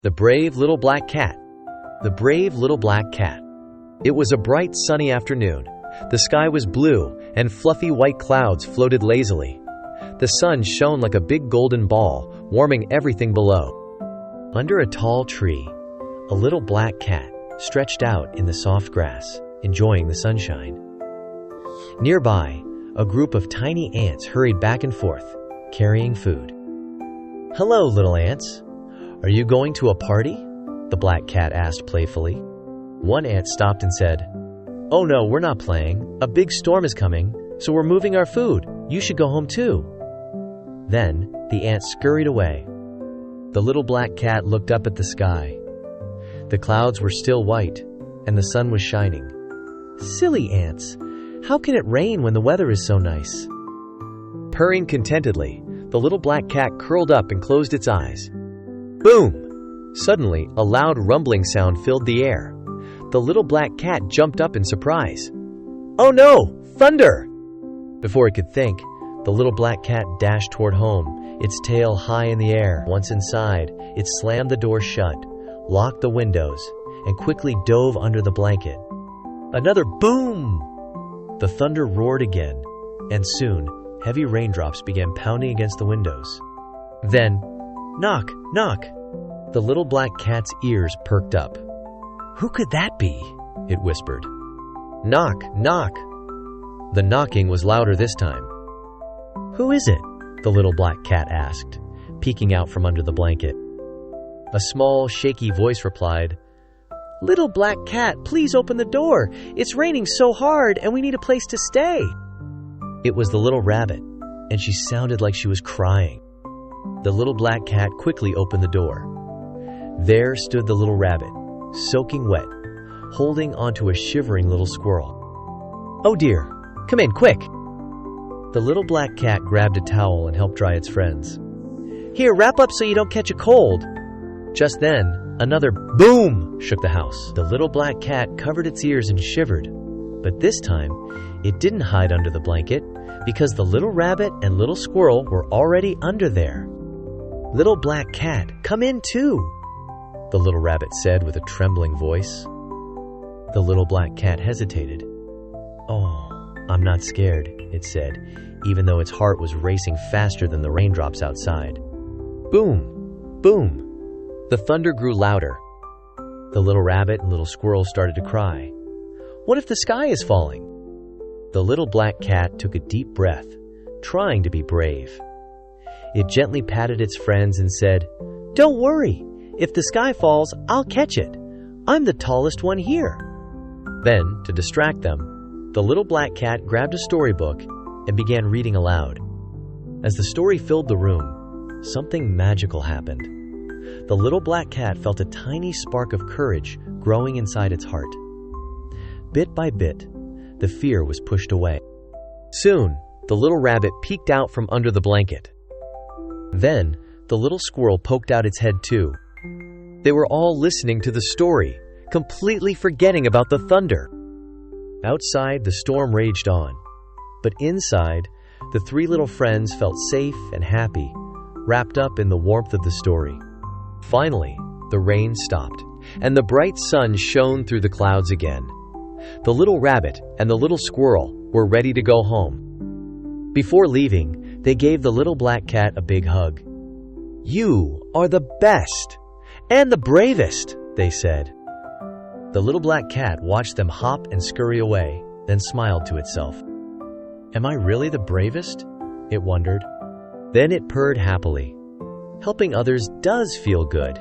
The Brave Little Black Cat. The Brave Little Black Cat. It was a bright, sunny afternoon. The sky was blue, and fluffy white clouds floated lazily. The sun shone like a big golden ball, warming everything below. Under a tall tree, a little black cat stretched out in the soft grass, enjoying the sunshine. Nearby, a group of tiny ants hurried back and forth, carrying food. "Hello, little ants. Are you going to a party?" the black cat asked playfully. One ant stopped and said, "Oh no, we're not playing. A big storm is coming, so we're moving our food. You should go home too." Then the ant scurried away. The little black cat looked up at the sky. The clouds were still white, and the sun was shining. "Silly ants! How can it rain when the weather is so nice?" Purring contentedly, the little black cat curled up and closed its eyes. Boom! Suddenly, a loud rumbling sound filled the air. The little black cat jumped up in surprise. "Oh no! Thunder!" Before it could think, the little black cat dashed toward home, its tail high in the air. Once inside, it slammed the door shut, locked the windows, and quickly dove under the blanket. Another boom! The thunder roared again, and soon, heavy raindrops began pounding against the windows. Then, knock, knock! The little black cat's ears perked up. "Who could that be?" it whispered. "Knock, knock!" The knocking was louder this time. "Who is it?" the little black cat asked, peeking out from under the blanket. A small, shaky voice replied, "Little black cat, please open the door. It's raining so hard and we need a place to stay." It was the little rabbit, and she sounded like she was crying. The little black cat quickly opened the door. There stood the little rabbit, soaking wet, holding onto a shivering little squirrel. "Oh dear, come in, quick!" The little black cat grabbed a towel and helped dry its friends. "Here, wrap up so you don't catch a cold." Just then, another boom shook the house. The little black cat covered its ears and shivered. But this time, it didn't hide under the blanket because the little rabbit and little squirrel were already under there. "Little black cat, come in too," the little rabbit said with a trembling voice. The little black cat hesitated. "Oh, I'm not scared," it said, even though its heart was racing faster than the raindrops outside. Boom! Boom! The thunder grew louder. The little rabbit and little squirrel started to cry. "What if the sky is falling?" The little black cat took a deep breath, trying to be brave. It gently patted its friends and said, "Don't worry. If the sky falls, I'll catch it. I'm the tallest one here." Then, to distract them, the little black cat grabbed a storybook and began reading aloud. As the story filled the room, something magical happened. The little black cat felt a tiny spark of courage growing inside its heart. Bit by bit, the fear was pushed away. Soon, the little rabbit peeked out from under the blanket. Then, the little squirrel poked out its head too. They were all listening to the story, completely forgetting about the thunder. Outside, the storm raged on. But inside, the three little friends felt safe and happy, wrapped up in the warmth of the story. Finally, the rain stopped, and the bright sun shone through the clouds again. The little rabbit and the little squirrel were ready to go home. Before leaving, they gave the little black cat a big hug. "You are the best and the bravest," they said. The little black cat watched them hop and scurry away, then smiled to itself. "Am I really the bravest?" it wondered. Then it purred happily. Helping others does feel good.